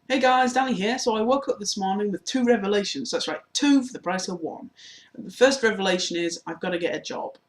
Hey guys, Danny here. So I woke up this morning with two revelations. That's right, two for the price of one. The first revelation is I've got to get a job.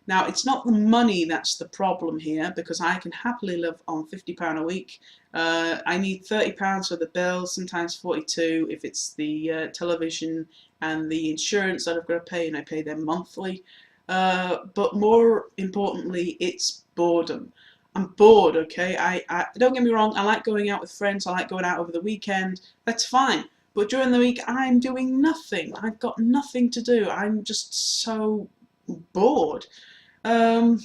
Now, it's not the money that's the problem here because I can happily live on £50 a week. I need £30 for the bills, sometimes 42 if it's the television and the insurance that I've got to pay, and I pay them monthly. But more importantly, it's boredom. I'm bored, okay? I don't get me wrong, I like going out with friends, I like going out over the weekend, that's fine. But during the week, I'm doing nothing. I've got nothing to do. I'm just so bored. Um,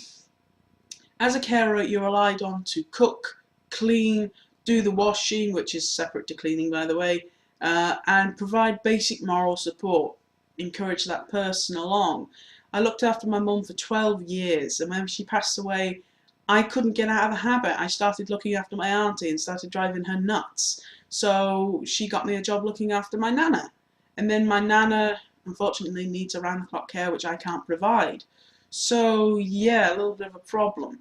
as a carer, you're relied on to cook, clean, do the washing, which is separate to cleaning, by the way, and provide basic moral support. Encourage that person along. I looked after my mum for 12 years, and when she passed away, I couldn't get out of the habit. I started looking after my auntie and started driving her nuts. So she got me a job looking after my nana. And then my nana, unfortunately, needs around the clock care, which I can't provide. So, yeah, a little bit of a problem.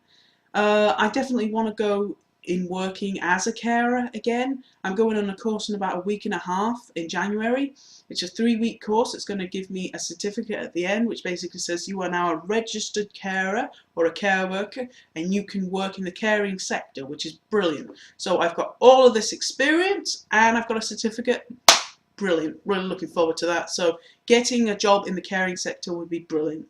I definitely want to go in working as a carer again. I'm going on a course in about a week and a half in January. It's a 3-week course. It's going to give me a certificate at the end, which basically says you are now a registered carer or a care worker, and you can work in the caring sector, which is brilliant. So I've got all of this experience and I've got a certificate. Brilliant. Really looking forward to that. So getting a job in the caring sector would be brilliant.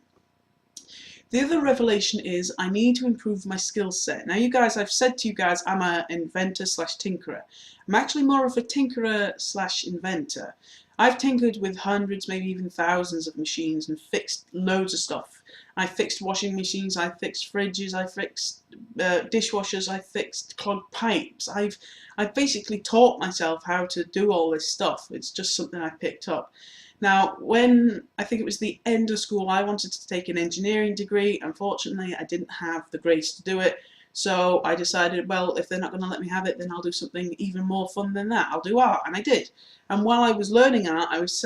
The other revelation is I need to improve my skill set. Now, you guys, I've said to you guys, I'm an inventor slash tinkerer. I'm actually more of a tinkerer slash inventor. I've tinkered with hundreds, maybe even thousands of machines and fixed loads of stuff. I fixed washing machines, I fixed fridges, I fixed dishwashers, I fixed clogged pipes. I've basically taught myself how to do all this stuff. It's just something I picked up. Now, when I think it was the end of school, I wanted to take an engineering degree. Unfortunately, I didn't have the grace to do it. So I decided, well, if they're not going to let me have it, then I'll do something even more fun than that. I'll do art, and I did. And while I was learning art, I was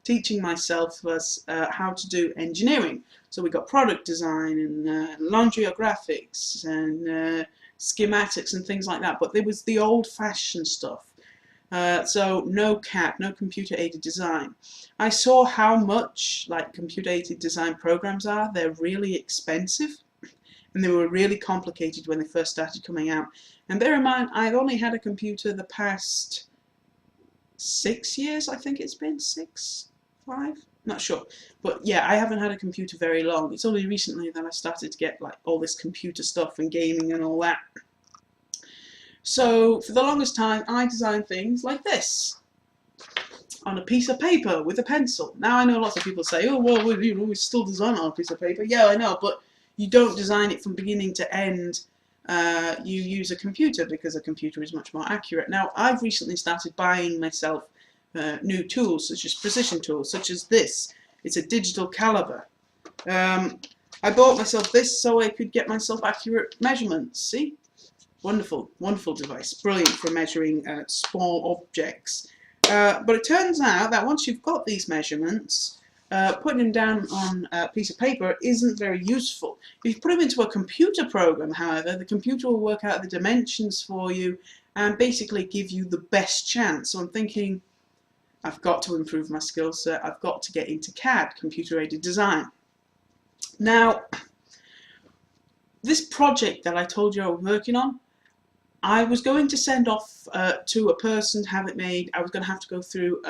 teaching myself how to do engineering. So we got product design and laundry or graphics and schematics and things like that. But there was the old-fashioned stuff. So no CAD, no computer aided design. I saw how much like computer aided design programs are. They're really expensive and they were really complicated when they first started coming out. And bear in mind, I've only had a computer the past 6 years, I think it's been 6, 5, not sure. But yeah, I haven't had a computer very long. It's only recently that I started to get like all this computer stuff and gaming and all that. So for the longest time, I designed things like this on a piece of paper with a pencil. Now I know lots of people say, oh, well, we still design on a piece of paper. Yeah, I know, but you don't design it from beginning to end. You use a computer because a computer is much more accurate. Now, I've recently started buying myself new tools, such as precision tools, such as this. It's a digital caliber. I bought myself this so I could get myself accurate measurements, see? Wonderful, wonderful device, brilliant for measuring small objects. But it turns out that once you've got these measurements, putting them down on a piece of paper isn't very useful. If you put them into a computer program, however, the computer will work out the dimensions for you and basically give you the best chance. So I'm thinking, I've got to improve my skill set, I've got to get into CAD, computer-aided design. Now, this project that I told you I was working on, I was going to send off to a person to have it made. I was going to have to go through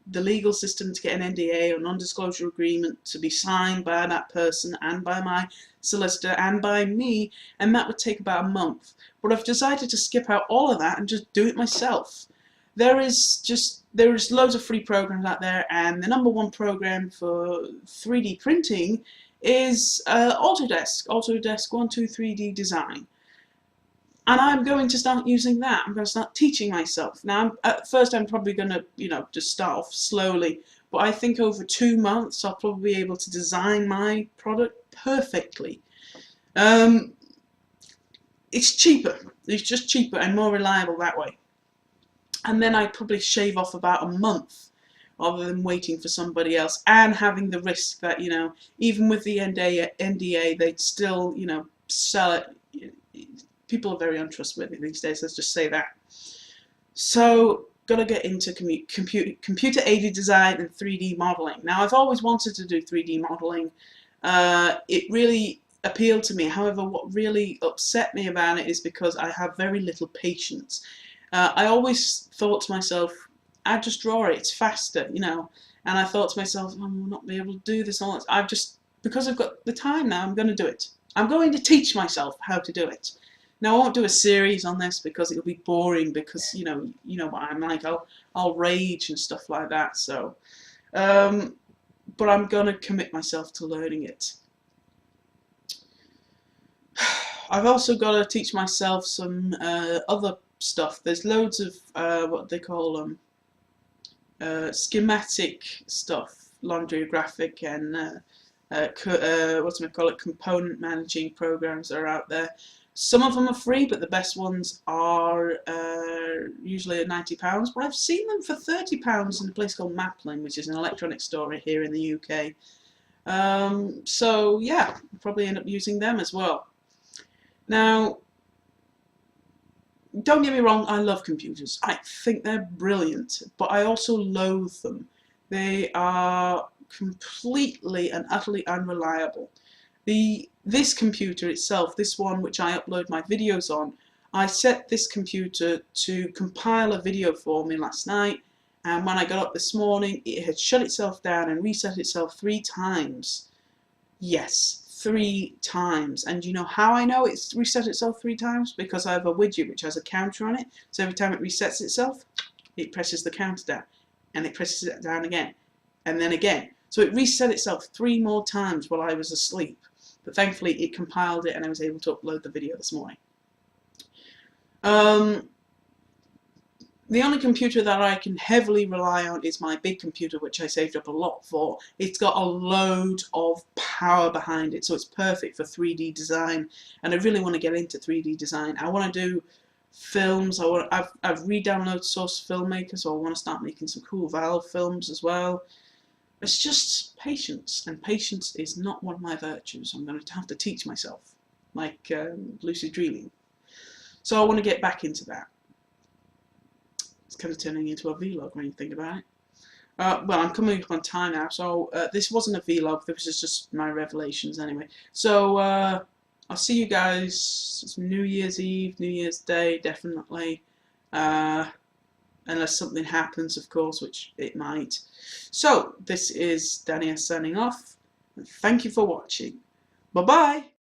the legal system to get an NDA or non-disclosure agreement to be signed by that person and by my solicitor and by me, and that would take about a month. But I've decided to skip out all of that and just do it myself. There is loads of free programs out there, and the #1 program for 3D printing is Autodesk 123D Design. And I'm going to start using that. I'm going to start teaching myself. Now, at first I'm probably going to, just start off slowly. But I think over 2 months I'll probably be able to design my product perfectly. It's cheaper. It's just cheaper and more reliable that way. And then I'd probably shave off about a month rather than waiting for somebody else and having the risk that, even with the NDA they'd still, sell it. People are very untrustworthy these days, let's just say that. So got to get into computer-aided design and 3D modeling. Now, I've always wanted to do 3D modeling. It really appealed to me. However, what really upset me about it is because I have very little patience. I always thought to myself, I just draw it, it's faster, you know. And I thought to myself, oh, I'm not be able to do this. Because I've got the time now, I'm going to do it. I'm going to teach myself how to do it. Now, I won't do a series on this because it'll be boring, because you know what I'm like. I'll rage and stuff like that. So, but I'm going to commit myself to learning it. I've also got to teach myself some other stuff. There's loads of what they call them. Schematic stuff, laundry graphic, and component managing programs that are out there. Some of them are free, but the best ones are usually at £90. But I've seen them for £30 in a place called Maplin, which is an electronic store here in the UK. So yeah, I'll probably end up using them as well. Now, don't get me wrong, I love computers. I think they're brilliant, but I also loathe them. They are completely and utterly unreliable. This computer itself, this one which I upload my videos on, I set this computer to compile a video for me last night, and when I got up this morning, it had shut itself down and reset itself 3 times. Yes. 3 times. And you know how I know it's reset itself 3 times? Because I have a widget which has a counter on it. So every time it resets itself, it presses the counter down, and it presses it down again, and then again. So it reset itself 3 more times while I was asleep. But thankfully it compiled it and I was able to upload the video this morning. The only computer that I can heavily rely on is my big computer, which I saved up a lot for. It's got a load of power behind it, so it's perfect for 3D design. And I really want to get into 3D design. I want to do films. I've re-downloaded Source Filmmaker, so I want to start making some cool Valve films as well. It's just patience, and patience is not one of my virtues. I'm going to have to teach myself, like lucid dreaming. So I want to get back into that. It's kind of turning into a vlog when you think about it. Well, I'm coming up on time now, so this wasn't a vlog, this was just my revelations anyway. So I'll see you guys New Year's Eve, New Year's Day, definitely. Unless something happens, of course, which it might. So, this is Danny S signing off. Thank you for watching. Bye-bye.